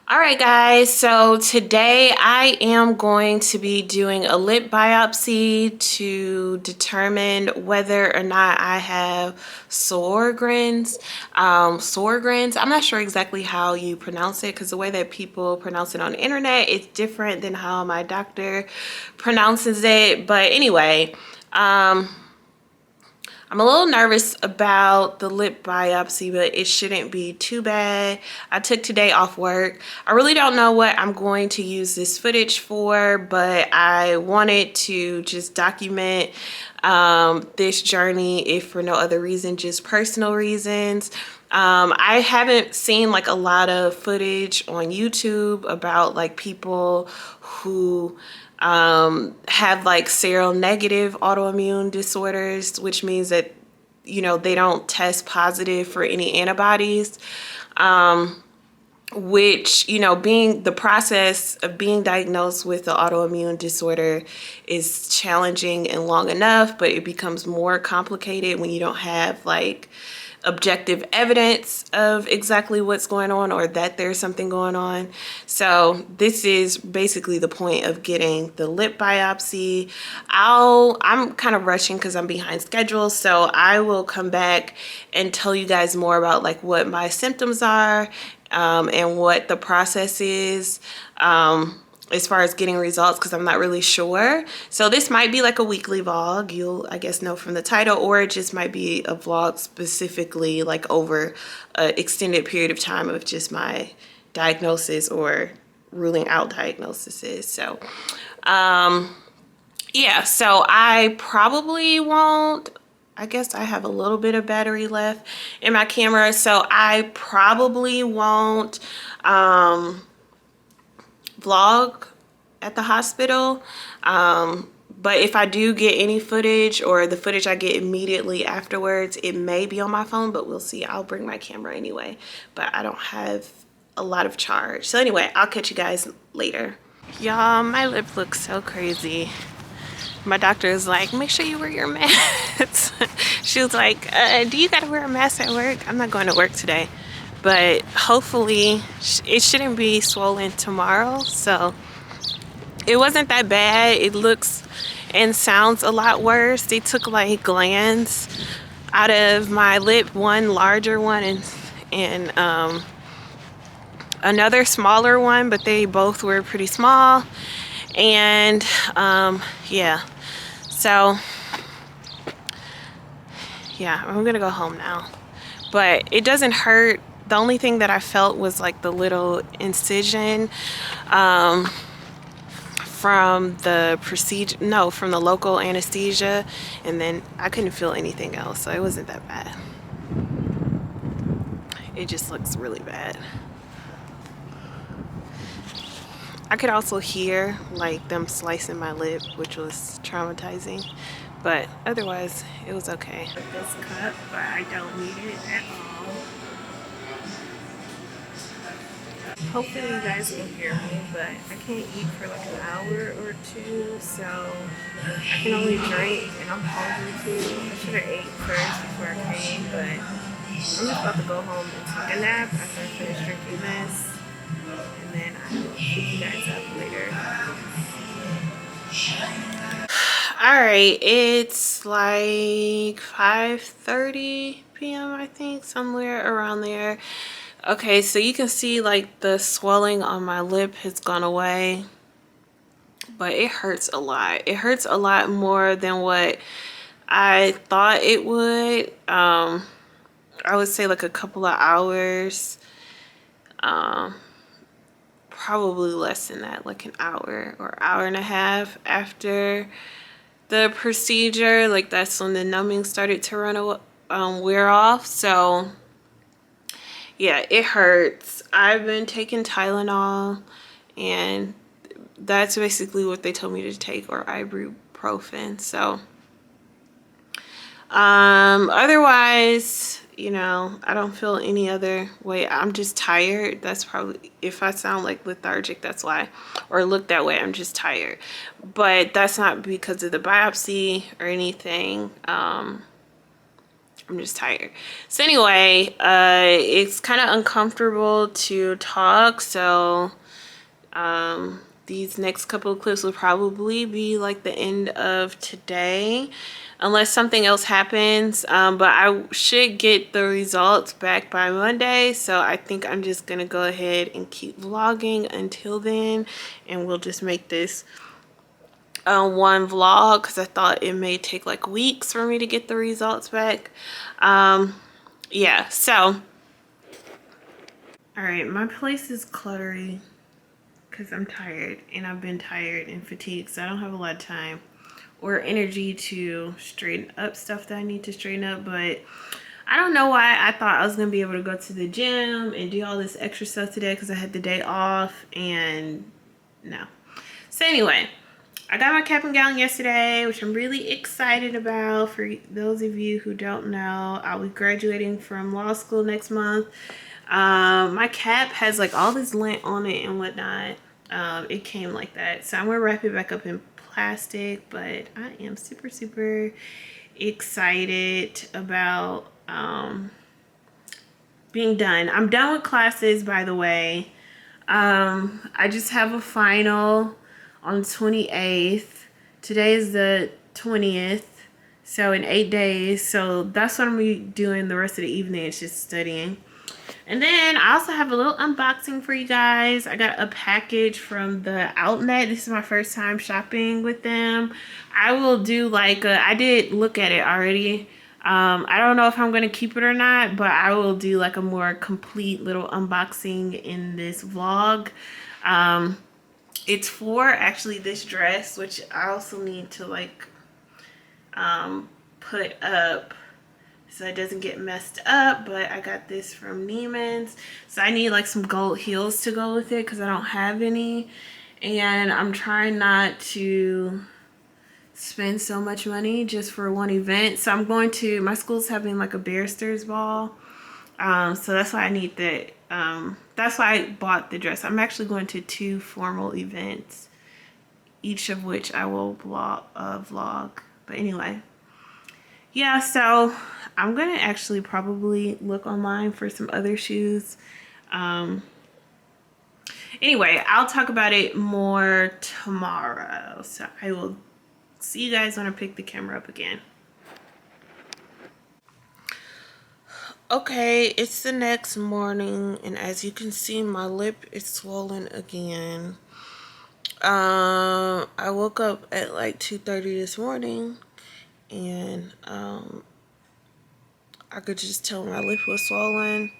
All right, guys, so today I am going to be doing a lip biopsy to determine whether or not I have Sjorgens. Sjorgens, I'm not sure exactly how you pronounce it because the way that people pronounce it on the internet is different than how my doctor pronounces it. But anyway, I'm a little nervous about the lip biopsy, but it shouldn't be too bad. I took today off work. I really don't know what I'm going to use this footage for, but I wanted to just document this journey, if for no other reason, just personal reasons. I haven't seen like a lot of footage on YouTube about like people who have like seronegative autoimmune disorders, which means that, you know, they don't test positive for any antibodies, which, you know, being the process of being diagnosed with the autoimmune disorder is challenging and long enough, but it becomes more complicated when you don't have like objective evidence of exactly what's going on or that there's something going on. So this is basically the point of getting the lip biopsy. I'm kind of rushing because I'm behind schedule, so I will come back and tell you guys more about like what my symptoms are and what the process is as far as getting results, because I'm not really sure. So this might be like a weekly vlog, you'll I guess know from the title, or it just might be a vlog specifically like over an extended period of time of just my diagnosis or ruling out diagnoses. So yeah, so I probably won't, I guess I have a little bit of battery left in my camera, so I probably won't vlog at the hospital. But if I do get any footage or the footage I get immediately afterwards, it may be on my phone, but we'll see. I'll bring my camera anyway, but I don't have a lot of charge. So anyway, I'll catch you guys later. Y'all, my lip looks so crazy. My doctor is like, make sure you wear your mask. She was like, do you gotta wear a mask at work? I'm not going to work today, but hopefully it shouldn't be swollen tomorrow. So it wasn't that bad. It looks and sounds a lot worse. They took like glands out of my lip, one larger one and another smaller one, but they both were pretty small. And yeah, so yeah, I'm gonna go home now, but it doesn't hurt. The only thing that I felt was like the little incision from the procedure, no, from the local anesthesia, and then I couldn't feel anything else, so it wasn't that bad. It just looks really bad. I could also hear like them slicing my lip, which was traumatizing, but otherwise it was okay. This cup, but I don't need it at all. Hopefully you guys can hear me, but I can't eat for like an hour or two, so I can only drink, and I'm hungry too. I should have ate first before I came, but I'm just about to go home and take a nap after I finish drinking this, and then I will pick you guys up later. Alright, it's like 5:30 p.m. I think, somewhere around there. Okay, so you can see like the swelling on my lip has gone away, but it hurts a lot. It hurts a lot more than what I thought it would. I would say like a couple of hours, probably less than that, like an hour or hour and a half after the procedure. Like that's when the numbing started to wear off. So yeah, it hurts. I've been taking Tylenol, and that's basically what they told me to take, or ibuprofen. So otherwise, you know, I don't feel any other way. I'm just tired. That's probably, if I sound like lethargic, that's why, or look that way. I'm just tired, but that's not because of the biopsy or anything. I'm just tired. So anyway, it's kind of uncomfortable to talk, so these next couple of clips will probably be like the end of today unless something else happens, but I should get the results back by Monday, so I think I'm just gonna go ahead and keep vlogging until then, and we'll just make this one vlog because I thought it may take like weeks for me to get the results back. Yeah, so all right, my place is cluttery because I'm tired, and I've been tired and fatigued, so I don't have a lot of time or energy to straighten up stuff that I need to straighten up. But I don't know why I thought I was gonna be able to go to the gym and do all this extra stuff today because I had the day off, and no. So anyway, I got my cap and gown yesterday, which I'm really excited about. For those of you who don't know, I'll be graduating from law school next month. My cap has like all this lint on it and whatnot. It came like that, so I'm gonna wrap it back up in plastic, but I am super excited about being done. I'm done with classes, by the way. I just have a final on the 28th. Today is the 20th, so in 8 days. So that's what I'm gonna be doing the rest of the evening. It's just studying. And then I also have a little unboxing for you guys. I got a package from the outlet. This is my first time shopping with them. I will do like I did look at it already. I don't know if I'm going to keep it or not, but I will do like a more complete little unboxing in this vlog. It's for actually this dress, which I also need to like put up so it doesn't get messed up. But I got this from Neiman's, so I need like some gold heels to go with it because I don't have any, and I'm trying not to spend so much money just for one event. So I'm going to, my school's having like a barristers ball, so that's why I need that. That's why I bought the dress. I'm actually going to 2 formal events, each of which I will vlog. But anyway, yeah, so I'm gonna actually probably look online for some other shoes. Anyway, I'll talk about it more tomorrow, so I will see you guys when I pick the camera up again. Okay, it's the next morning, and as you can see, my lip is swollen again. I woke up at like 2:30 this morning, and I could just tell my lip was swollen.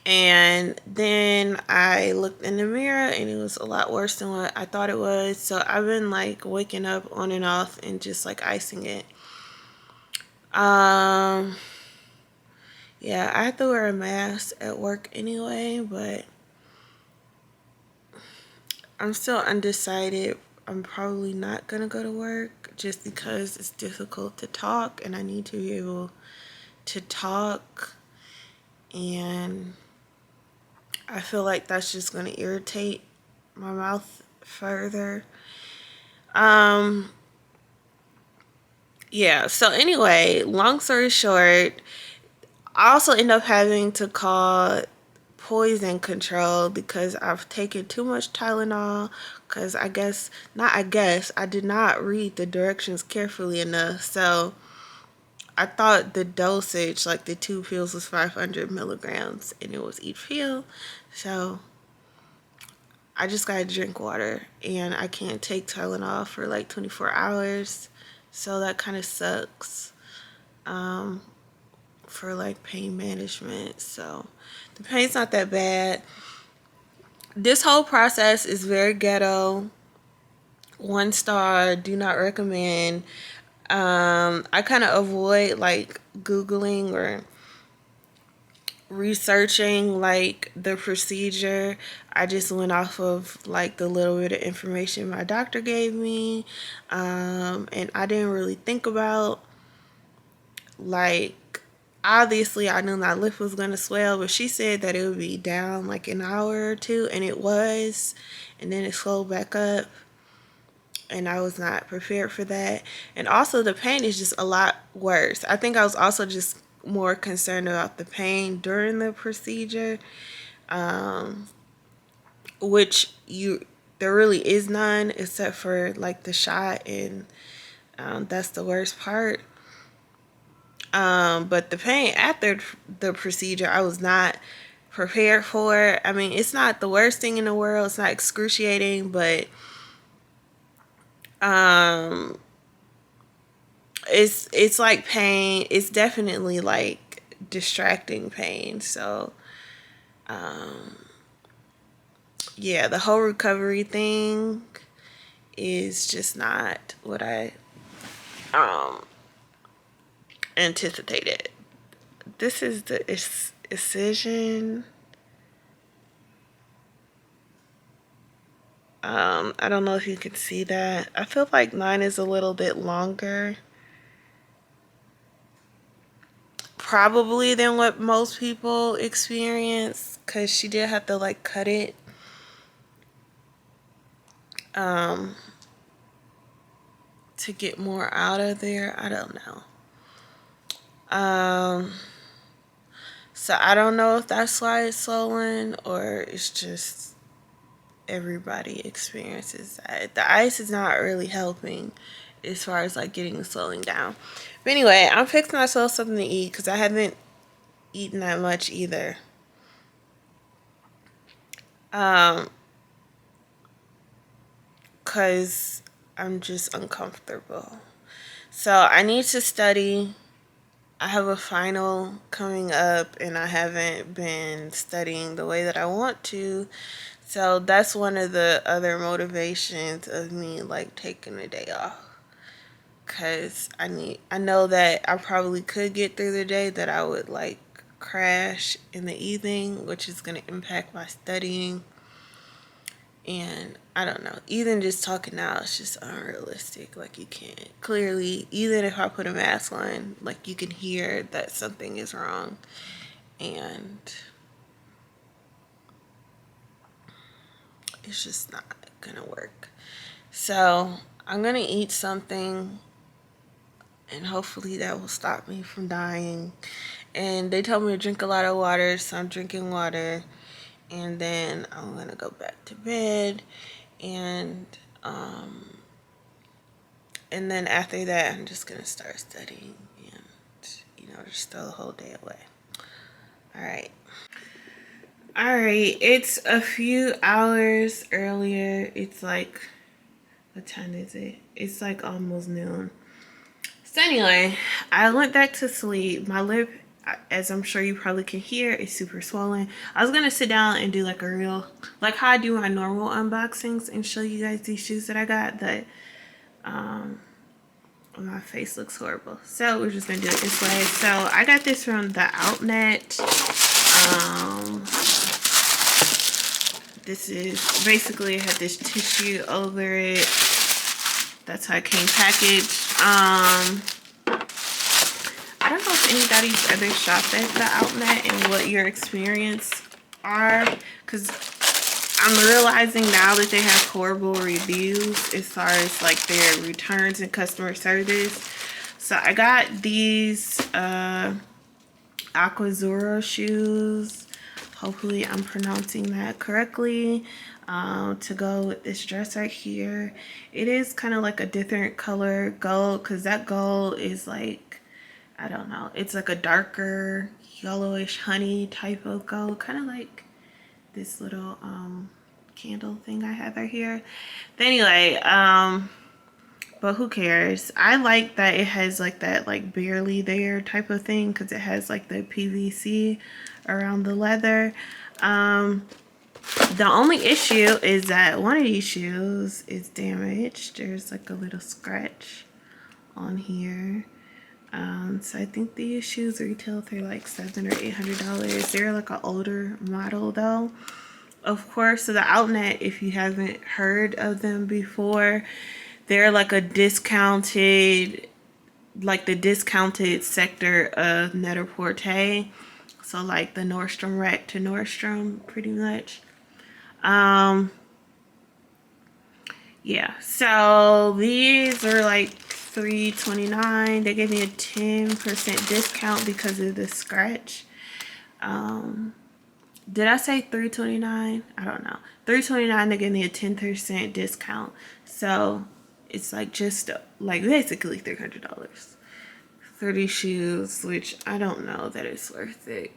And then I looked in the mirror, and it was a lot worse than what I thought it was. So I've been like waking up on and off and just like icing it. Yeah, I have to wear a mask at work anyway, but I'm still undecided. I'm probably not gonna go to work just because it's difficult to talk, and I need to be able to talk, and I feel like that's just gonna irritate my mouth further. Yeah, so anyway, long story short, I also end up having to call poison control because I've taken too much Tylenol, because I did not read the directions carefully enough. So I thought the dosage, like the 2 pills, was 500 milligrams, and it was each pill. So I just gotta drink water, and I can't take Tylenol for like 24 hours. So that kind of sucks for like pain management. So the pain's not that bad. This whole process is very ghetto. 1 star, do not recommend. I kind of avoid like Googling or researching like the procedure. I just went off of like the little bit of information my doctor gave me, and I didn't really think about like, obviously I knew my lip was gonna swell, but she said that it would be down like an hour or 2, and it was, and then it swelled back up. and I was not prepared for that. And also the pain is just a lot worse. I think I was also just more concerned about the pain during the procedure, which there really is none except for like the shot, and that's the worst part. But the pain after the procedure, I was not prepared for. I mean, it's not the worst thing in the world. It's not excruciating, but it's like pain. It's definitely like distracting pain. So, yeah, the whole recovery thing is just not what I anticipated. This is the incision. I don't know if you can see that. I feel like mine is a little bit longer, probably, than what most people experience, because she did have to like cut it. To get more out of there. I don't know. So I don't know if that's why it's swollen or it's just everybody experiences that. The ice is not really helping as far as like getting the swelling down. But anyway, I'm fixing myself something to eat because I haven't eaten that much either. Because I'm just uncomfortable. So I need to study. I have a final coming up and I haven't been studying the way that I want to. So that's one of the other motivations of me like taking a day off. Cause I know that I probably could get through the day, that I would like crash in the evening, which is gonna impact my studying. And I don't know, even just talking now, it's just unrealistic. Like you can't, clearly, even if I put a mask on, like you can hear that something is wrong. And it's just not gonna work. So I'm gonna eat something and hopefully that will stop me from dying. And they told me to drink a lot of water, so I'm drinking water. And then I'm gonna go back to bed, and then after that I'm just gonna start studying and just throw the whole day away. All right, it's a few hours earlier. It's like, what time is it? It's like almost noon. So anyway, I went back to sleep. My lip, as I'm sure you probably can hear, is super swollen. I was gonna sit down and do like a real, like how I do my normal unboxings and show you guys these shoes that I got, but my face looks horrible. So we're just gonna do it this way. So I got this from the Outnet. This is basically, it had this tissue over it. That's how it came packaged. I don't know if anybody's ever shopped at the Outnet and what your experience are, because I'm realizing now that they have horrible reviews as far as like their returns and customer service. So I got these Aquazzura shoes. Hopefully I'm pronouncing that correctly. To go with this dress right here. It is kind of like a different color gold, because that gold is like, I don't know, it's like a darker yellowish honey type of gold, kind of like this little candle thing I have right here. But anyway, but who cares? I like that it has like that like barely there type of thing, because it has like the PVC around the leather. The only issue is that one of these shoes is damaged. There's like a little scratch on here. So I think these shoes retail for like $700 or $800. They're like an older model though. Of course, so the Outnet, if you haven't heard of them before, they're like a discounted, like the discounted sector of Net-a-Porter. So like the Nordstrom rack to Nordstrom, pretty much. Yeah, so these are like $3.29. They gave me a 10% discount because of the scratch. Did I say $3.29? I don't know. $3.29. They gave me a 10% discount, so it's like just like basically $300 for these shoes, which I don't know that it's worth it.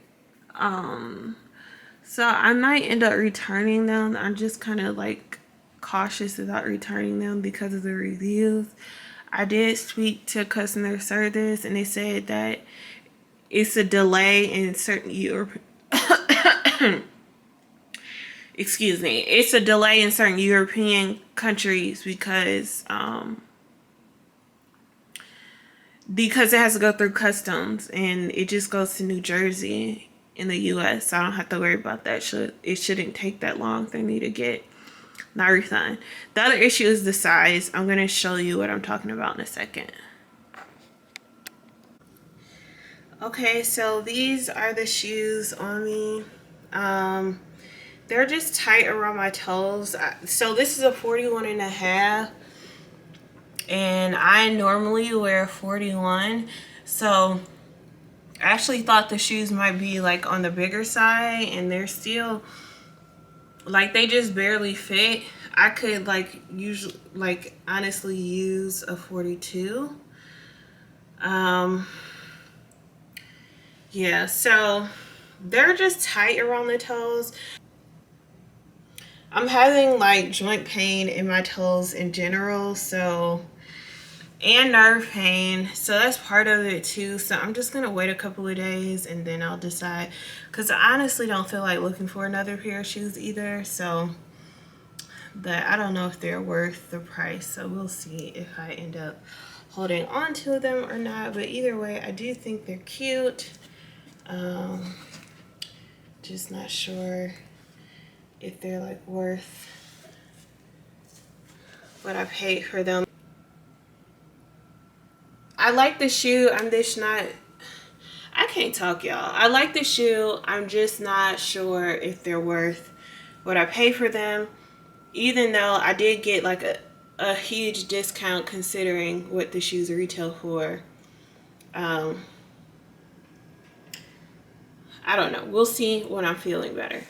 So I might end up returning them. I'm just kind of like cautious about returning them because of the reviews. I did speak to customer service and they said that it's a delay in certain excuse me, it's a delay in certain European countries because it has to go through customs, and it just goes to New Jersey in the US. So I don't have to worry about that. It shouldn't take that long for me to get my refund. The other issue is the size. I'm going to show you what I'm talking about in a second. Okay, so these are the shoes on me. They're just tight around my toes. So this is a 41.5, and I normally wear 41. So I actually thought the shoes might be like on the bigger side, and they're still like, they just barely fit. I could like usually like honestly use a 42. Yeah, so they're just tight around the toes. I'm having like joint pain in my toes in general, so, and nerve pain, so that's part of it too. So I'm just gonna wait a couple of days and then I'll decide, because I honestly don't feel like looking for another pair of shoes either. So, but I don't know if they're worth the price, so we'll see if I end up holding on to them or not. But either way, I do think they're cute. Just not sure if they're like worth what I paid for them. I like the shoe. I'm just not, I can't talk, y'all. I like the shoe. I'm just not sure if they're worth what I pay for them, even though I did get like a huge discount considering what the shoes retail for. I don't know. We'll see when I'm feeling better.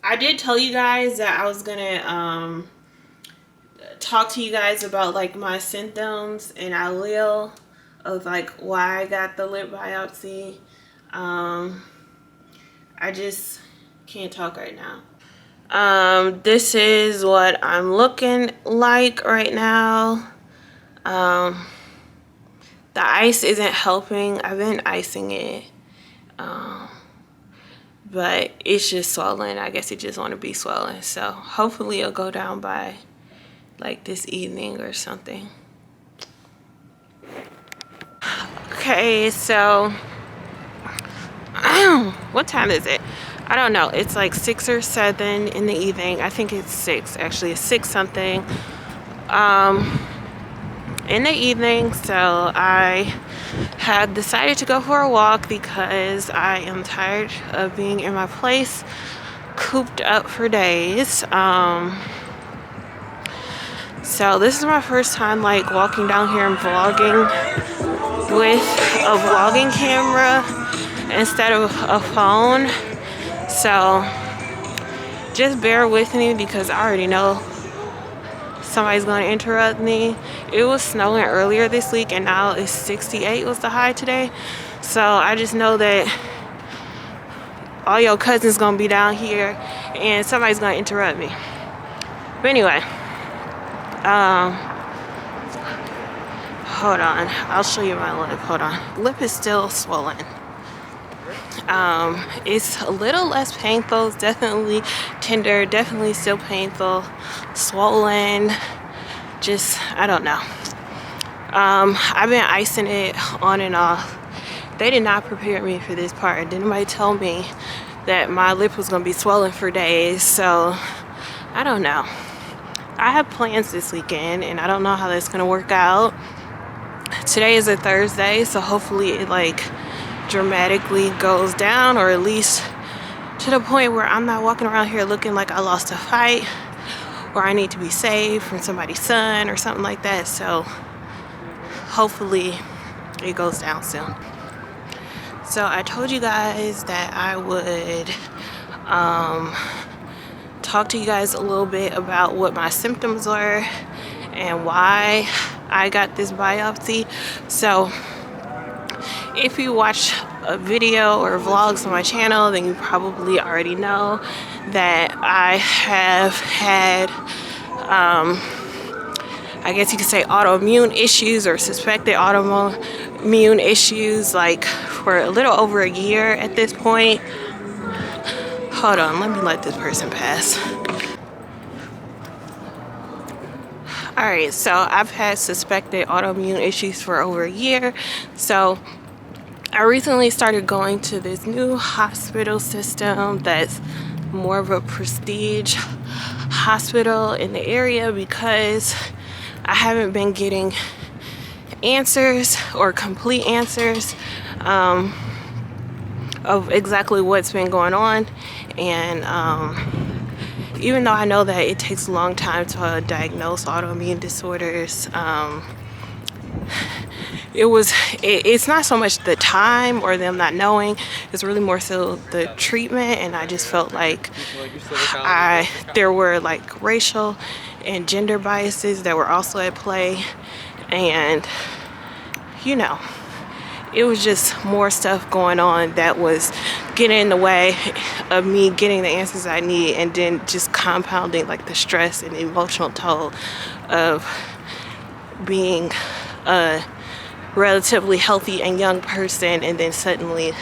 I did tell you guys that I was gonna talk to you guys about like my symptoms and I will of like why I got the lip biopsy. I just can't talk right now. This is what I'm looking like right now. The ice isn't helping. I've been icing it. But it's just swollen. I guess it just want to be swollen. So hopefully it'll go down by like this evening or something. Okay, so what time is it? I don't know. It's like 6 or 7 in the evening. I think it's 6. Actually, it's 6 something in the evening. So I had decided to go for a walk because I am tired of being in my place cooped up for days. So this is my first time like walking down here and vlogging with a vlogging camera instead of a phone. So just bear with me because I already know somebody's going to interrupt me. It was snowing earlier this week and now it's 68 was the high today. So I just know that all your cousins going to be down here and somebody's going to interrupt me. But anyway, hold on. I'll show you my lip. Hold on. Lip is still swollen. It's a little less painful. It's definitely tender, definitely still painful, swollen, just I don't know. I've been icing it on and off. They did not prepare me for this part. Didn't nobody tell me that my lip was gonna be swollen for days, so I don't know. I have plans this weekend and I don't know how that's gonna work out. Today is a Thursday, so hopefully it like dramatically goes down, or at least to the point where I'm not walking around here looking like I lost a fight or I need to be saved from somebody's son or something like that. So hopefully it goes down soon. So I told you guys that I would talk to you guys a little bit about what my symptoms were and why I got this biopsy. So if you watch a video or vlogs on my channel, then you probably already know that I have had I guess you could say autoimmune issues or suspected autoimmune issues, like for a little over a year at this point. Hold on, let me let this person pass. Alright, so I've had suspected autoimmune issues for over a year. So I recently started going to this new hospital system that's more of a prestige hospital in the area because I haven't been getting answers or complete answers of exactly what's been going on. And even though I know that it takes a long time to diagnose autoimmune disorders, it's not so much the time or them not knowing, it's really more so the treatment. And I just felt like there were like racial and gender biases that were also at play, and you know, it was just more stuff going on that was getting in the way of me getting the answers I need, and then just compounding like the stress and the emotional toll of being a relatively healthy and young person, and then suddenly,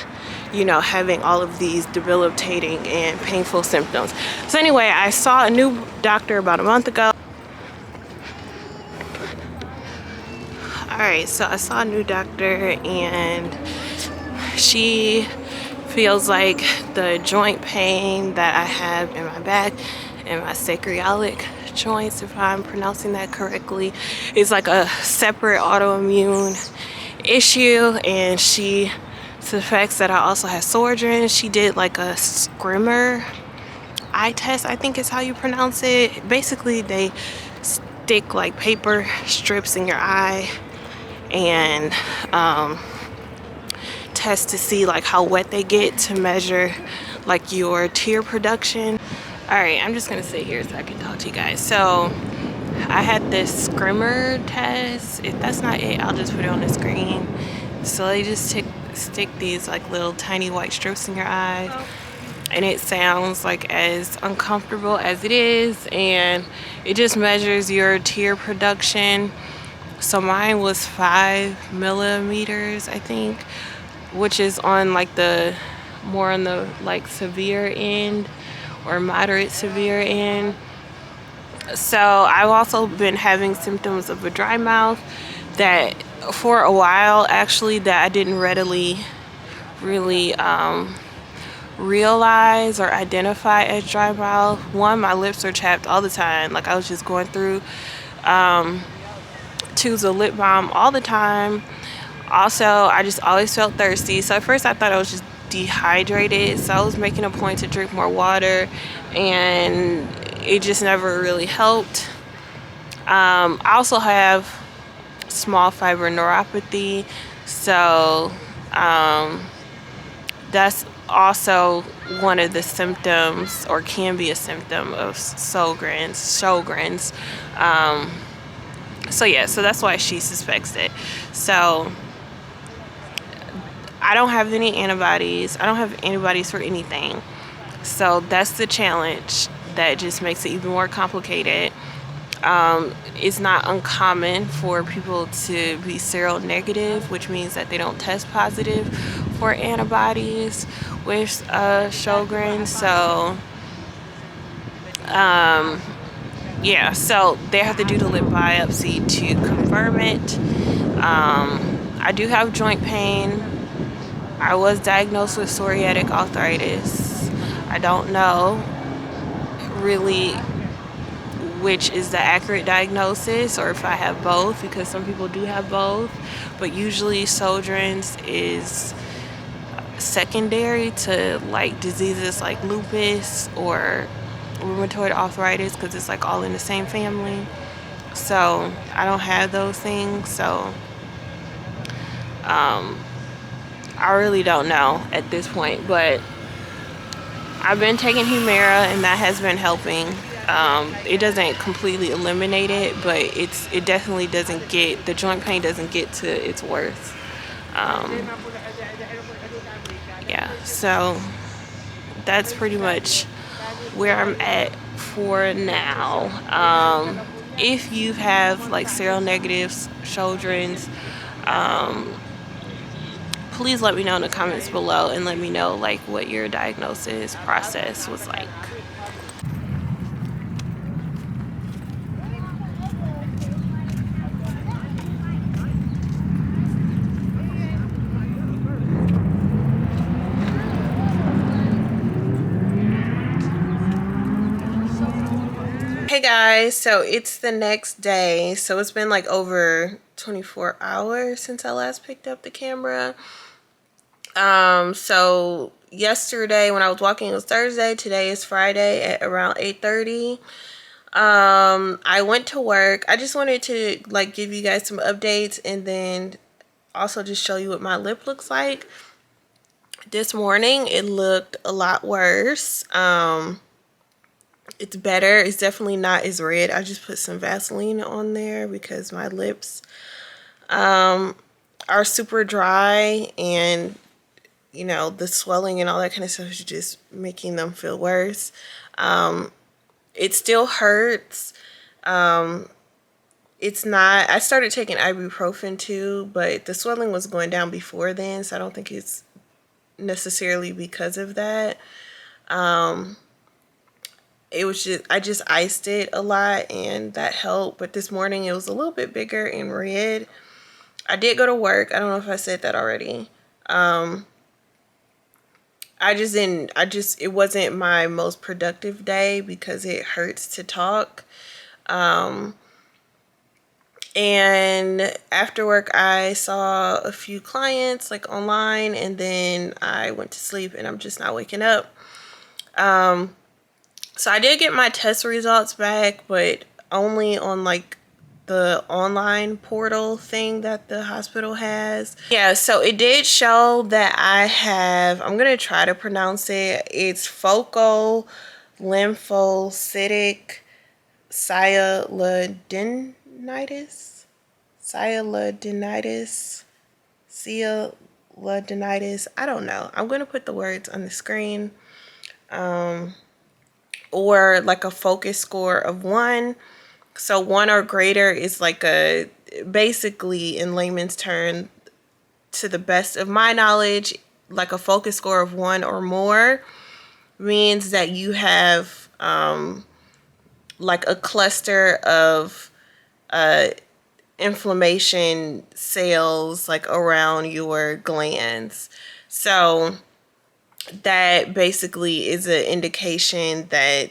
you know, having all of these debilitating and painful symptoms. So anyway, I saw a new doctor about a month ago. Alright, so I saw a new doctor, and she feels like the joint pain that I have in my back and my sacroiliac joints, if I'm pronouncing that correctly, is like a separate autoimmune issue, and she suspects that I also have Sjorgen. She did like a Sjorgen eye test, I think is how you pronounce it. Basically, they stick like paper strips in your eye and test to see like how wet they get to measure like your tear production. Alright, I'm just gonna sit here so I can talk to you guys. So I had this Sjorgen test. If that's not it, I'll just put it on the screen. So they just stick these like little tiny white strips in your eye, and it sounds like as uncomfortable as it is, and it just measures your tear production. So mine was 5 millimeters, I think, which is on like the more on the like severe end or moderate severe end. So I've also been having symptoms of a dry mouth that for a while actually that I didn't really realize or identify as dry mouth. One, my lips are chapped all the time, like I was just going through tubes of lip balm all the time. Also, I just always felt thirsty. So at first I thought I was just dehydrated, so I was making a point to drink more water, and it just never really helped. I also have small fiber neuropathy, so that's also one of the symptoms, or can be a symptom, of Sjorgen's. So yeah, so that's why she suspects it. So I don't have any antibodies. I don't have antibodies for anything. So that's the challenge that just makes it even more complicated. It's not uncommon for people to be seronegative, which means that they don't test positive for antibodies with Sjorgen. So yeah, so they have to do the lip biopsy to confirm it. I do have joint pain. I was diagnosed with psoriatic arthritis. I don't know really which is the accurate diagnosis, or if I have both, because some people do have both, but usually Sjorgen's is secondary to like diseases like lupus or rheumatoid arthritis because it's like all in the same family. So I don't have those things. So I really don't know at this point, but I've been taking Humira and that has been helping. It doesn't completely eliminate it, but it definitely doesn't get, the joint pain doesn't get to its worst. Yeah, so that's pretty much where I'm at for now. If you have like seronegative Sjorgens, please let me know in the comments below and let me know like what your diagnosis process was like. Hey guys, so it's the next day. So it's been like over 24 hours since I last picked up the camera. So yesterday when I was walking, it was Thursday. Today is Friday at around 8:30. I went to work. I just wanted to like give you guys some updates and then also just show you what my lip looks like. This morning it looked a lot worse. It's better. It's definitely not as red. I just put some Vaseline on there because my lips are super dry, and you know, the swelling and all that kind of stuff is just making them feel worse. It still hurts. It's not, I started taking ibuprofen too, but the swelling was going down before then, so I don't think it's necessarily because of that. It was just, I just iced it a lot and that helped, but this morning it was a little bit bigger and red. I did go to work. I don't know if I said that already. It wasn't my most productive day because it hurts to talk. And after work, I saw a few clients like online, and then I went to sleep and I'm just not waking up. So I did get my test results back, but only on like the online portal thing that the hospital has. Yeah, so it did show that I have, I'm gonna try to pronounce it. It's focal lymphocytic sialadenitis. Sialadenitis. I don't know. I'm gonna put the words on the screen. Or like a focus score of 1. So 1 or greater is like a, basically in layman's term, to the best of my knowledge, like a focus score of 1 or more means that you have like a cluster of inflammation cells like around your glands. So that basically is an indication that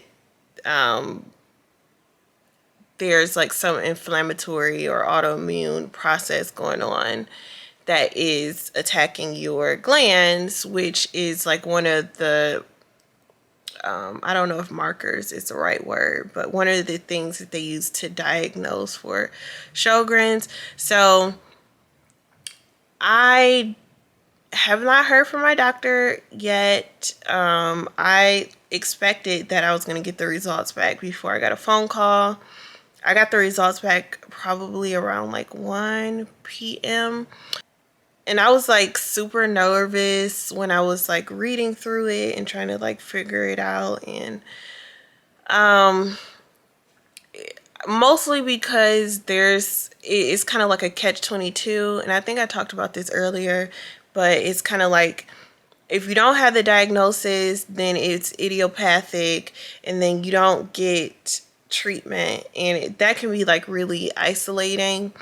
there's like some inflammatory or autoimmune process going on that is attacking your glands, which is like one of the, I don't know if markers is the right word, but one of the things that they use to diagnose for Sjorgen's. So I have not heard from my doctor yet. I expected that I was going to get the results back before I got a phone call. I got the results back probably around like 1 p.m. And I was like super nervous when I was like reading through it and trying to like figure it out. And mostly because it's kind of like a catch-22. And I think I talked about this earlier, but it's kind of like, if you don't have the diagnosis, then it's idiopathic, and then you don't get treatment, and that can be like really isolating.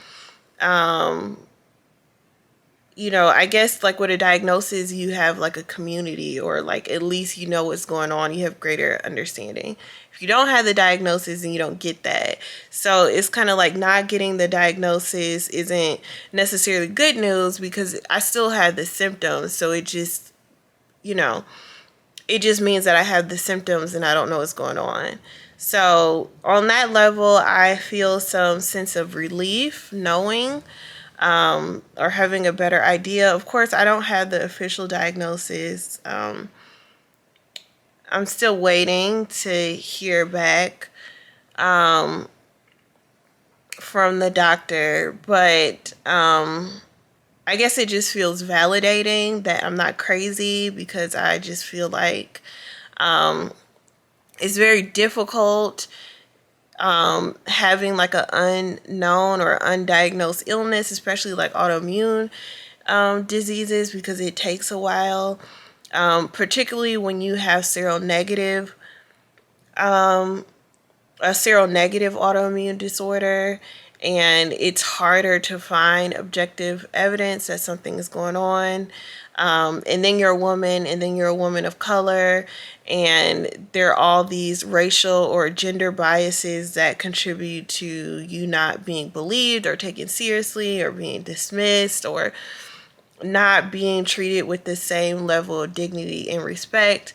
You know, I guess like with a diagnosis, you have like a community, or like at least you know what's going on, you have greater understanding. If you don't have the diagnosis, then you don't get that. So it's kind of like not getting the diagnosis isn't necessarily good news, because I still have the symptoms. So it just, you know, it just means that I have the symptoms and I don't know what's going on. So on that level, I feel some sense of relief knowing, or having a better idea. Of course, I don't have the official diagnosis. I'm still waiting to hear back from the doctor, but I guess it just feels validating that I'm not crazy, because I just feel like it's very difficult having like an unknown or undiagnosed illness, especially like autoimmune diseases, because it takes a while, particularly when you have seronegative a seronegative autoimmune disorder, and it's harder to find objective evidence that something is going on. And then you're a woman, and then you're a woman of color, and there are all these racial or gender biases that contribute to you not being believed or taken seriously, or being dismissed, or not being treated with the same level of dignity and respect.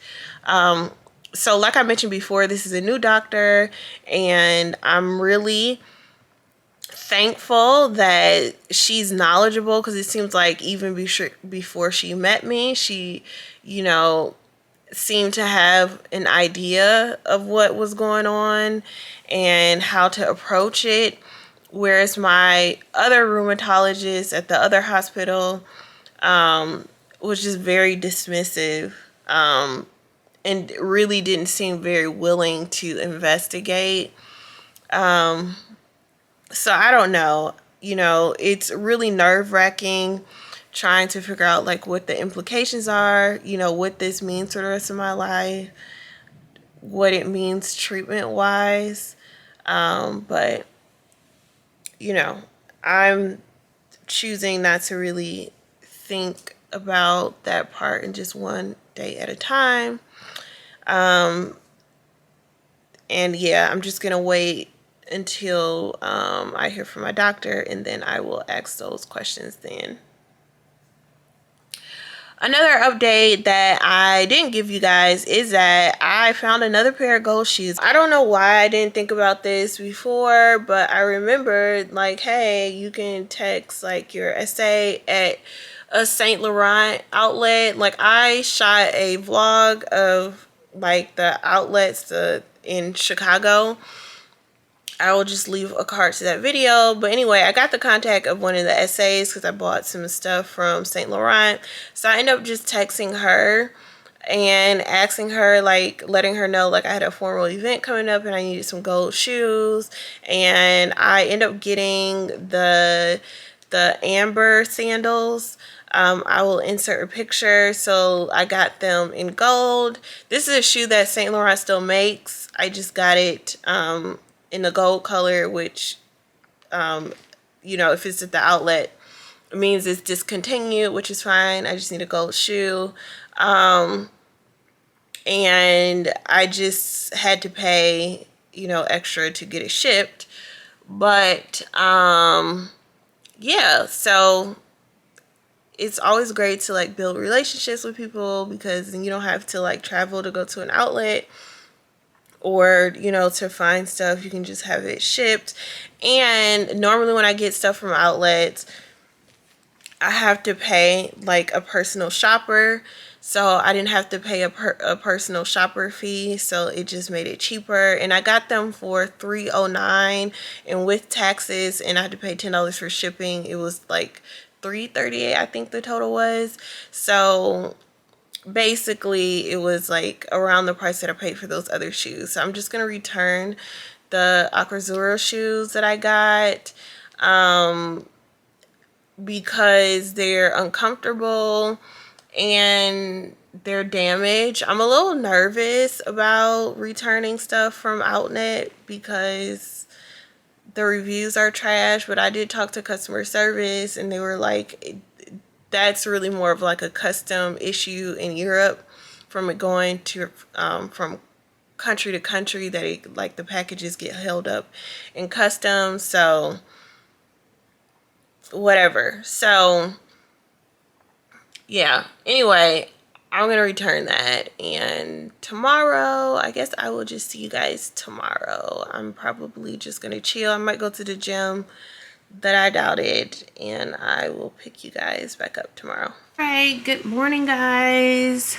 So like I mentioned before, this is a new doctor, and I'm really thankful that she's knowledgeable, because it seems like even before she met me, she, seemed to have an idea of what was going on and how to approach it. Whereas my other rheumatologist at the other hospital was just very dismissive, and really didn't seem very willing to investigate. So I don't know. It's really nerve-wracking trying to figure out like what the implications are, what this means for the rest of my life, what it means treatment-wise. But, I'm choosing not to really think about that part, and just one day at a time. And yeah, I'm just going to wait until I hear from my doctor, and then I will ask those questions then. Another update that I didn't give you guys is that I found another pair of gold shoes. I don't know why I didn't think about this before, but I remembered like, hey, you can text like your essay at a Saint Laurent outlet. Like I shot a vlog of like the outlets in Chicago. I will just leave a card to that video. But anyway, I got the contact of one of the essays because I bought some stuff from Saint Laurent. So I ended up just texting her and asking her, like, letting her know like I had a formal event coming up and I needed some gold shoes. And I ended up getting the amber sandals. I will insert a picture. So I got them in gold. This is a shoe that Saint Laurent still makes. I just got it in the gold color, which, if it's at the outlet, it means it's discontinued, which is fine. I just need a gold shoe. And I just had to pay, extra to get it shipped. But, yeah, so it's always great to like build relationships with people, because then you don't have to like travel to go to an outlet, or to find stuff. You can just have it shipped. And normally when I get stuff from outlets, I have to pay like a personal shopper, so I didn't have to pay a personal shopper fee, so it just made it cheaper. And I got them for $309, and with taxes, and I had to pay $10 for shipping, it was like $338, I think the total was. So basically it was like around the price that I paid for those other shoes. So I'm just gonna return the Aquazzura shoes that I got, because they're uncomfortable and they're damaged. I'm a little nervous about returning stuff from outlet because the reviews are trash, but I did talk to customer service and they were like, that's really more of like a custom issue in Europe, from it going to from country to country, that it, like the packages get held up in customs. So whatever. So yeah, anyway, I'm gonna return that, and tomorrow I guess I will just see you guys tomorrow. I'm probably just gonna chill. I might go to the gym, that I doubt it, and I will pick you guys back up tomorrow. All right, good morning guys.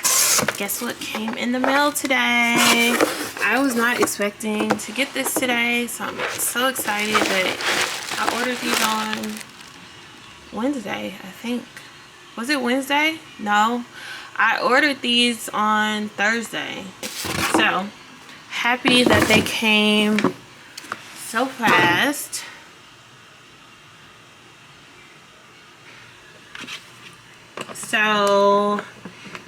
Guess what came in the mail today? I was not expecting to get this today, so I'm so excited. But I ordered these on Wednesday, I think. Was it Wednesday? No, I ordered these on Thursday. So happy that they came so fast. So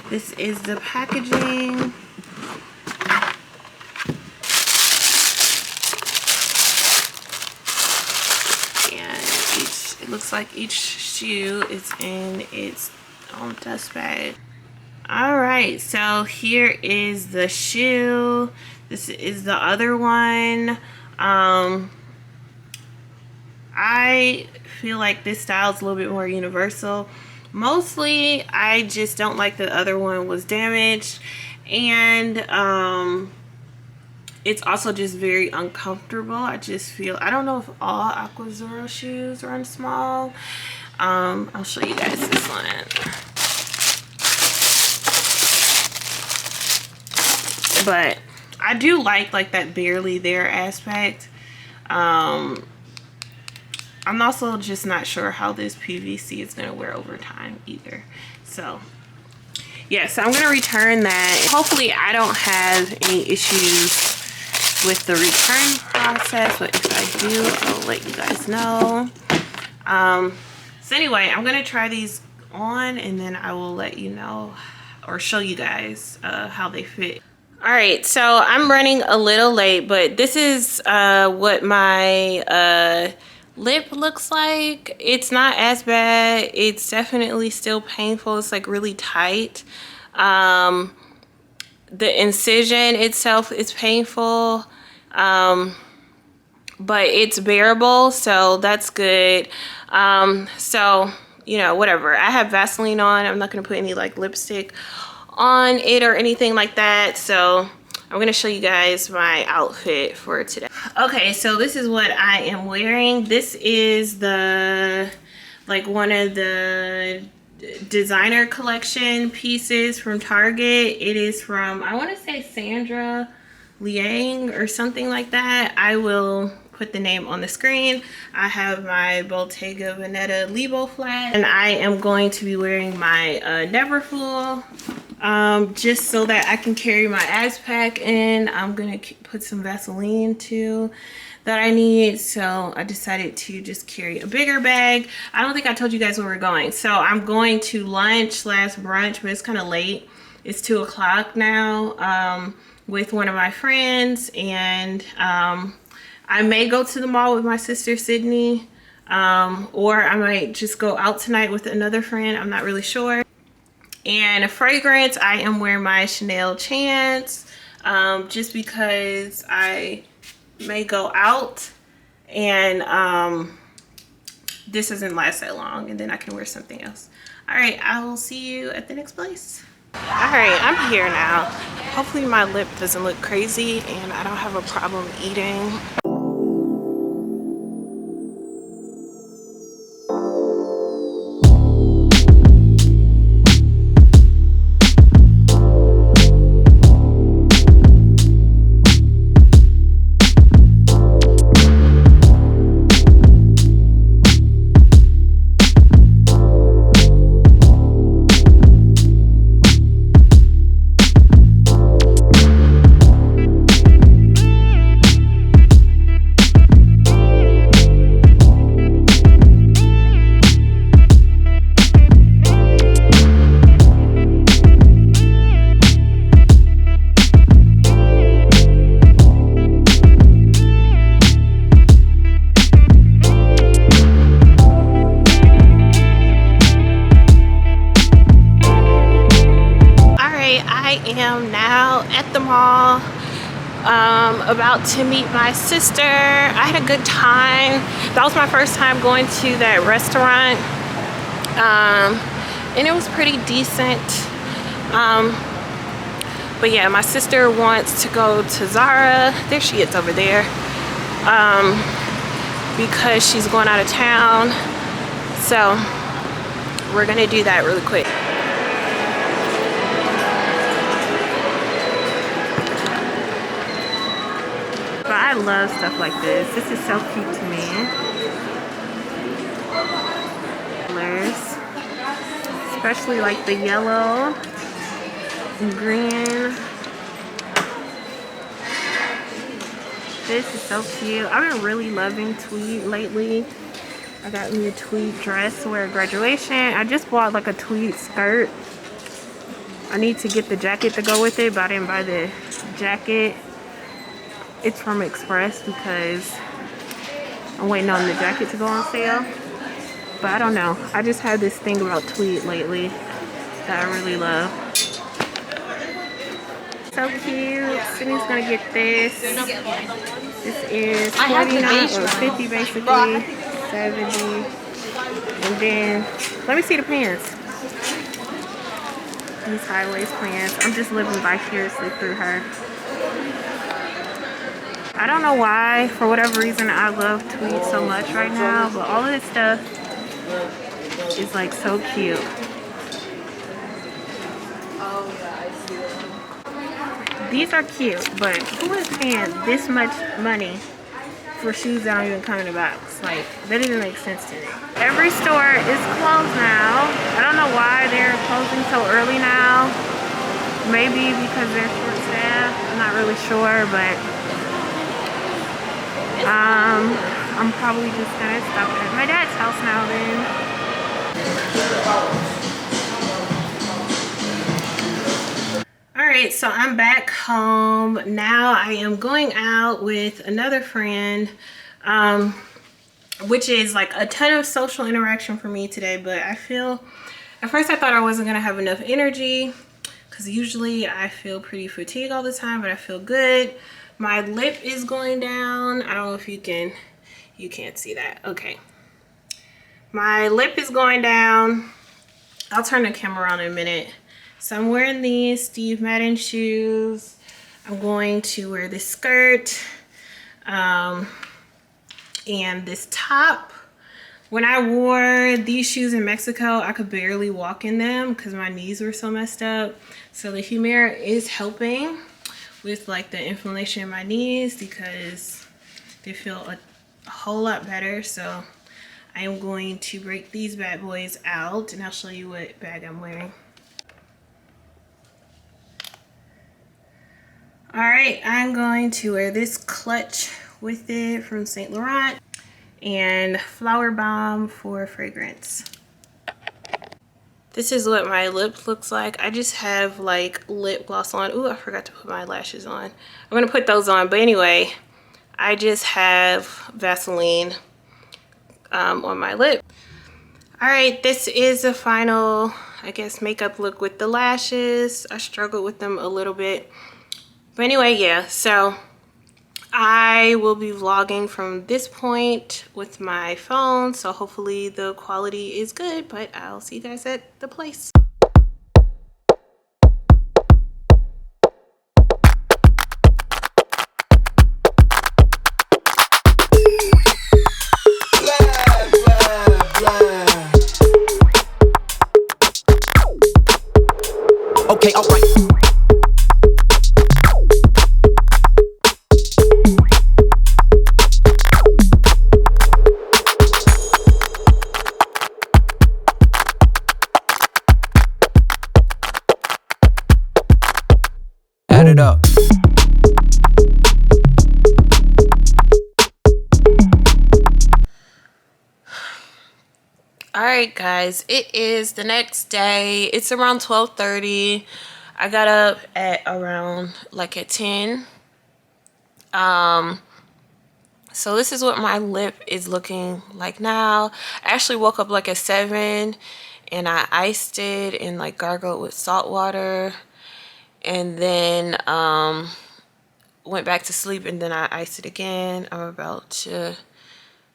this is the packaging. And it looks like each shoe is in its own dust bag. All right, so here is the shoe. This is the other one. I feel like this style is a little bit more universal. Mostly, I just don't like the other one was damaged, and it's also just very uncomfortable. I just feel, I don't know if all Aquazzura shoes run small. I'll show you guys this one. But I do like that barely there aspect. I'm also just not sure how this PVC is going to wear over time either. So yeah, so I'm going to return that. Hopefully I don't have any issues with the return process, but if I do, I'll let you guys know. So anyway, I'm going to try these on, and then I will let you know or show you guys how they fit. All right, so I'm running a little late, but this is what my lip looks like. It's not as bad. It's definitely still painful. It's like really tight. The incision itself is painful, but it's bearable, so that's good. So you know, whatever. I have Vaseline on. I'm not gonna put any like lipstick on it or anything like that. So I'm gonna show you guys my outfit for today. Okay, so this is what I am wearing. This is the one of the designer collection pieces from Target. It is from, I want to say, Sandra Liang or something like that. I will put the name on the screen. I have my Bottega Veneta Lebo flat, and I am going to be wearing my Neverfull, just so that I can carry my ice pack in. I'm gonna put some Vaseline too that I need, so I decided to just carry a bigger bag. I don't think I told you guys where we're going. So I'm going to lunch / brunch, but it's kind of late. It's 2 o'clock now, with one of my friends, and I may go to the mall with my sister Sydney, or I might just go out tonight with another friend. I'm not really sure. And a fragrance, I am wearing my Chanel Chance, just because I may go out, and this doesn't last that long, and then I can wear something else. All right, I will see you at the next place. All right, I'm here now. Hopefully my lip doesn't look crazy and I don't have a problem eating. am now at the mall, about to meet my sister. I had a good time. That was my first time going to that restaurant, and it was pretty decent. But yeah, my sister wants to go to Zara. There she is over there. Because she's going out of town. So we're gonna do that really quick. But I love stuff like this. This is so cute to me. Colors. Especially like the yellow and green. This is so cute. I've been really loving tweed lately. I got me a tweed dress to wear at graduation. I just bought like a tweed skirt. I need to get the jacket to go with it, but I didn't buy the jacket. It's from Express because I'm waiting on the jacket to go on sale. But I don't know. I just had this thing about tweed lately that I really love. So cute. Sydney's gonna get this. This is 49 or 50 basically. 70. And then let me see the pants. These high-waist pants. I'm just living vicariously through her. I don't know why, for whatever reason, I love tweed so much right now, but all of this stuff is like so cute. These are cute, but who is paying this much money for shoes that don't even come in a box? Like, that doesn't make sense to me. Every store is closed now. I don't know why they're closing so early now. Maybe because they're short-staffed. I'm not really sure, but I'm probably just gonna stop at my dad's house now then. Alright, so I'm back home. Now I am going out with another friend, which is like a ton of social interaction for me today, but I feel, at first I thought I wasn't gonna have enough energy because usually I feel pretty fatigued all the time, but I feel good. My lip is going down. I don't know if you can't see that. Okay. My lip is going down. I'll turn the camera around in a minute. So I'm wearing these Steve Madden shoes. I'm going to wear this skirt and this top. When I wore these shoes in Mexico, I could barely walk in them because my knees were so messed up. So the Humira is helping with like the inflammation in my knees because they feel a whole lot better. So I am going to break these bad boys out and I'll show you what bag I'm wearing. All right, I'm going to wear this clutch with it from St. Laurent and Flower Bomb for fragrance. This is what my lip looks like. I just have like lip gloss on. Ooh, I forgot to put my lashes on. I'm gonna put those on, but anyway, I just have Vaseline on my lip. All right, this is the final, I guess, makeup look with the lashes. I struggled with them a little bit. But anyway, yeah, so I will be vlogging from this point with my phone, so hopefully the quality is good, but I'll see you guys at the place. Okay, all right. Add it up. Alright guys, it is the next day. It's around 12:30. I got up at around like at 10. So this is what my lip is looking like now. I actually woke up like at 7 and I iced it and like gargled with salt water. And then went back to sleep and then I iced it again. I'm about to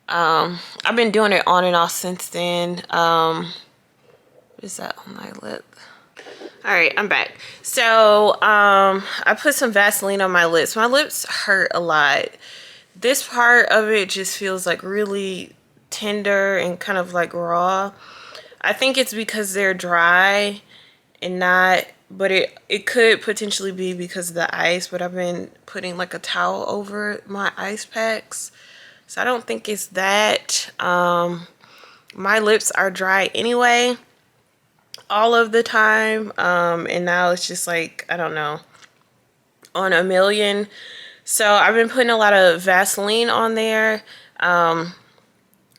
I've been doing it on and off since then. What is that on my lip? All right, I'm back. So I put some Vaseline on my lips. My lips hurt a lot. This part of it just feels like really tender and kind of like raw. I think it's because they're dry and not, but it could potentially be because of the ice, but I've been putting like a towel over my ice packs. So I don't think it's that. My lips are dry anyway, all of the time. And now it's just like, I don't know, on a million. So I've been putting a lot of Vaseline on there.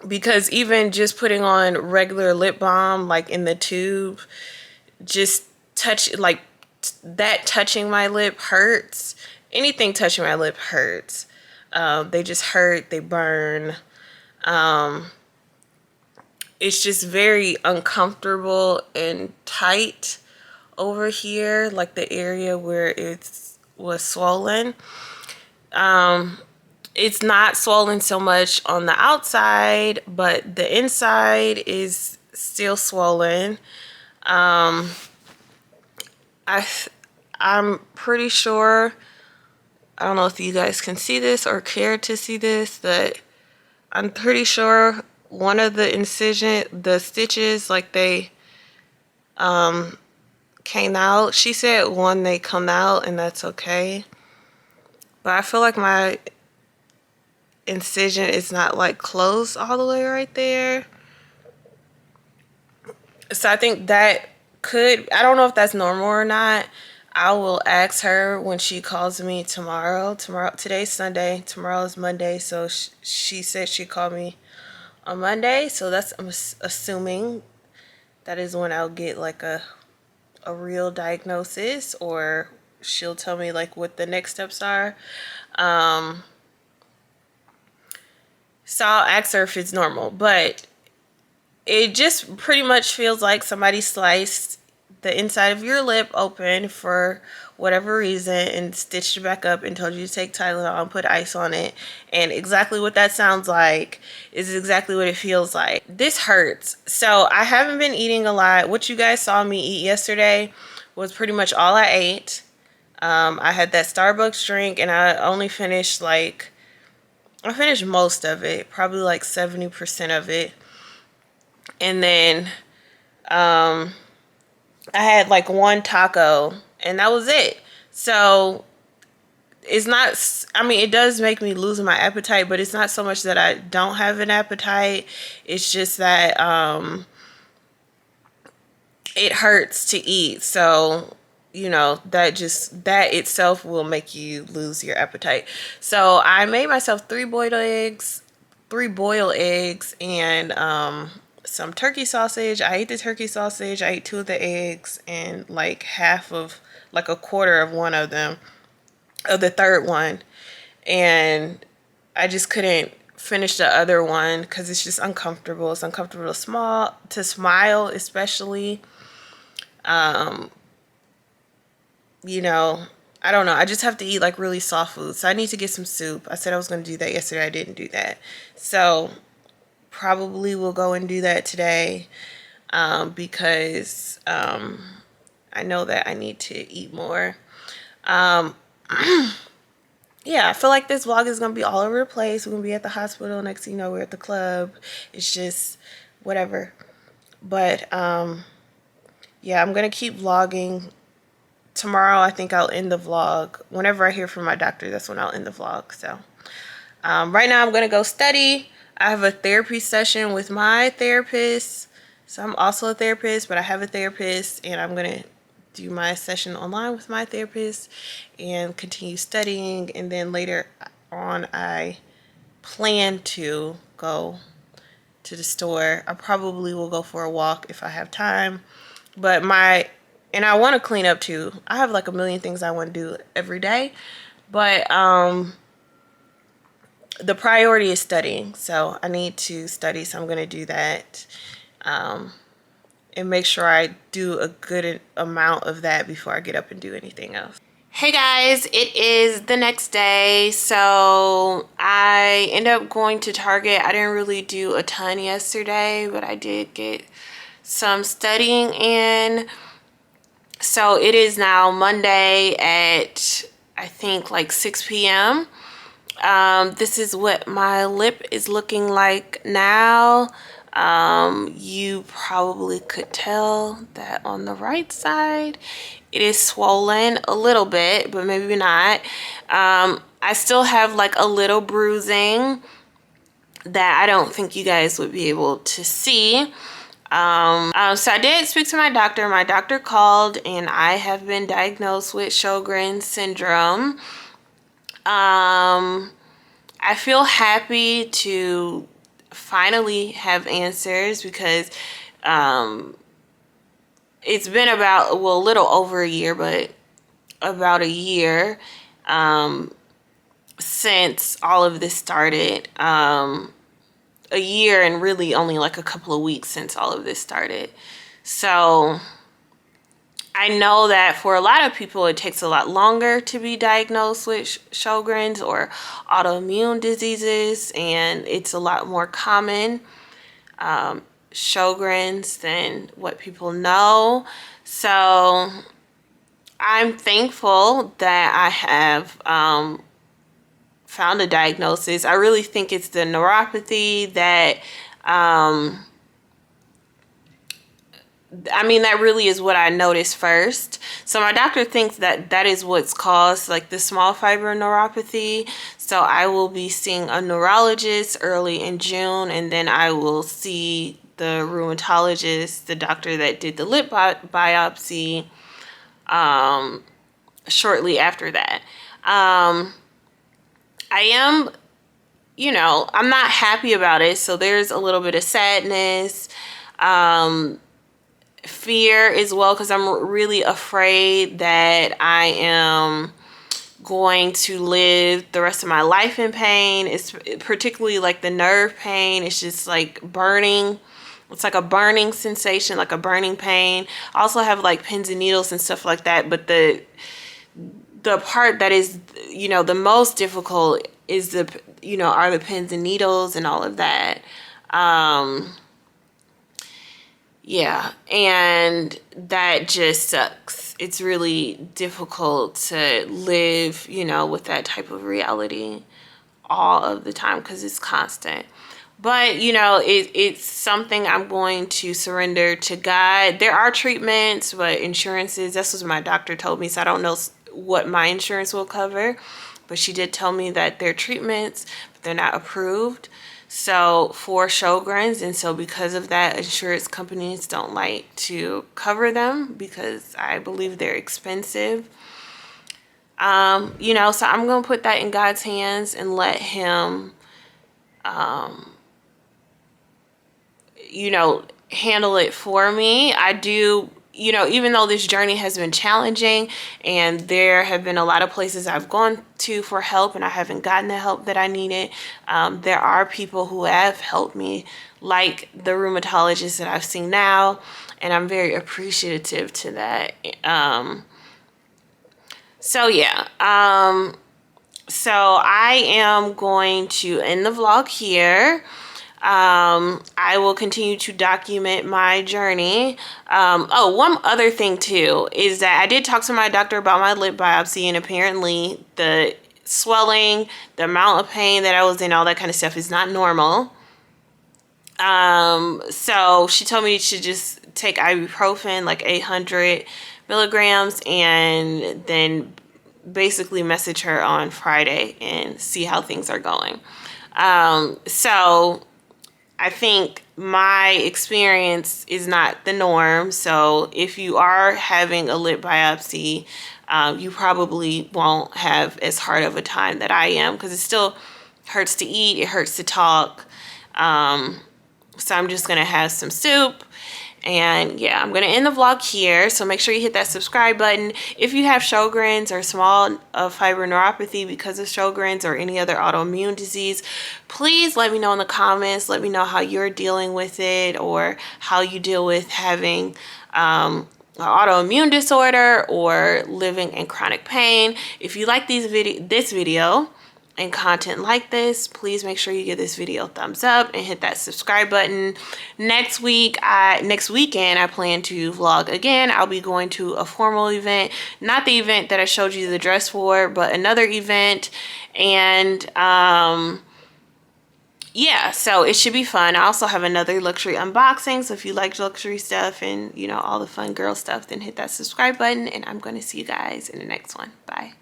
Because even just putting on regular lip balm, like in the tube, just touching my lip hurts. Anything touching my lip hurts. They just hurt, they burn. It's just very uncomfortable and tight over here, like the area where it was swollen. It's not swollen so much on the outside, but the inside is still swollen. I'm pretty sure, I don't know if you guys can see this or care to see this, but I'm pretty sure one of the stitches, like they came out. She said one, they come out and that's okay. But I feel like my incision is not like closed all the way right there. So I think that I don't know if that's normal or not. I will ask her when she calls me tomorrow. Today's Sunday, tomorrow is Monday, so she said she called me on Monday. So I'm assuming that is when I'll get like a real diagnosis, or she'll tell me like what the next steps are. So I'll ask her if it's normal, but it just pretty much feels like somebody sliced the inside of your lip open for whatever reason and stitched it back up and told you to take Tylenol and put ice on it. And exactly what that sounds like is exactly what it feels like. This hurts. So I haven't been eating a lot. What you guys saw me eat yesterday was pretty much all I ate. I had that Starbucks drink and I only finished I finished most of it, probably like 70% of it. And then I had like one taco and that was it. So it's not, I mean, it does make me lose my appetite, but it's not so much that I don't have an appetite. It's just that it hurts to eat. So, you know, that itself will make you lose your appetite. So I made myself 3 boiled eggs, and some turkey sausage. I ate the turkey sausage. I ate 2 of the eggs and like a quarter of one of them, of the third one. And I just couldn't finish the other one because it's just uncomfortable. It's uncomfortable to smile, especially. You know, I don't know. I just have to eat like really soft food. So I need to get some soup. I said I was going to do that yesterday. I didn't do that. So probably will go and do that today because I know that I need to eat more. Yeah, I feel like this vlog is going to be all over the place. We're going to be at the hospital. Next thing you know, we're at the club. It's just whatever. But yeah, I'm going to keep vlogging. Tomorrow, I think I'll end the vlog. Whenever I hear from my doctor, that's when I'll end the vlog. So right now, I'm going to go study. I have a therapy session with my therapist. So I'm also a therapist, but I have a therapist, and I'm going to do my session online with my therapist and continue studying. And then later on, I plan to go to the store. I probably will go for a walk if I have time. But and I want to clean up too. I have like a million things I want to do every day. But the priority is studying. So I need to study. So I'm going to do that. And make sure I do a good amount of that before I get up and do anything else. Hey guys, it is the next day. So I ended up going to Target. I didn't really do a ton yesterday, but I did get some studying in. So it is now Monday at, I think, like 6 p.m. This is what my lip is looking like now. You probably could tell that on the right side it is swollen a little bit, but maybe not. I still have like a little bruising that I don't think you guys would be able to see. So I did speak to my doctor. My doctor called and I have been diagnosed with Sjorgen syndrome. I feel happy to finally have answers because it's been about, well, a little over a year, but about a year since all of this started. A year and really only like a couple of weeks since all of this started. So I know that for a lot of people it takes a lot longer to be diagnosed with Sjorgen's or autoimmune diseases, and it's a lot more common Sjorgen's than what people know. So I'm thankful that I have found a diagnosis. I really think it's the neuropathy that that really is what I noticed first. So my doctor thinks that that is what's caused like the small fiber neuropathy. So I will be seeing a neurologist early in June, and then I will see the rheumatologist, the doctor that did the lip biopsy, shortly after that. I am, I'm not happy about it. So there's a little bit of sadness, fear as well, because I'm really afraid that I am going to live the rest of my life in pain. It's particularly like the nerve pain. It's just like burning. It's like a burning sensation, like a burning pain. I also have like pins and needles and stuff like that. But the part that is, the most difficult is are the pins and needles and all of that. Yeah, and that just sucks. It's really difficult to live, with that type of reality all of the time because it's constant. But, it's something I'm going to surrender to God. There are treatments, but insurances, that's what my doctor told me. So I don't know what my insurance will cover. But she did tell me that they're treatments, but they're not approved. So for Sjorgen's, and so because of that, insurance companies don't like to cover them because I believe they're expensive. So I'm going to put that in God's hands and let him, handle it for me. I do, even though this journey has been challenging and there have been a lot of places I've gone to for help and I haven't gotten the help that I needed, there are people who have helped me, like the rheumatologist that I've seen now, and I'm very appreciative to that. So I am going to end the vlog here. I will continue to document my journey. One other thing too is that I did talk to my doctor about my lip biopsy, and apparently the swelling, the amount of pain that I was in, all that kind of stuff is not normal. So she told me to just take ibuprofen, like 800 milligrams, and then basically message her on Friday and see how things are going. So I think my experience is not the norm. So if you are having a lip biopsy, you probably won't have as hard of a time that I am, because it still hurts to eat. It hurts to talk. So I'm just going to have some soup. And yeah, I'm going to end the vlog here. So make sure you hit that subscribe button. If you have Sjorgen's or small fiber neuropathy because of Sjorgen's or any other autoimmune disease, please let me know in the comments. Let me know how you're dealing with it, or how you deal with having an autoimmune disorder or living in chronic pain. If you like this video, and content like this, please make sure you give this video a thumbs up and hit that subscribe button. Next weekend I plan to vlog again. I'll be going to a formal event, not the event that I showed you the dress for, but another event. And yeah, so it should be fun. I also have another luxury unboxing, so if you like luxury stuff and, you know, all the fun girl stuff, then hit that subscribe button, and I'm going to see you guys in the next one. Bye.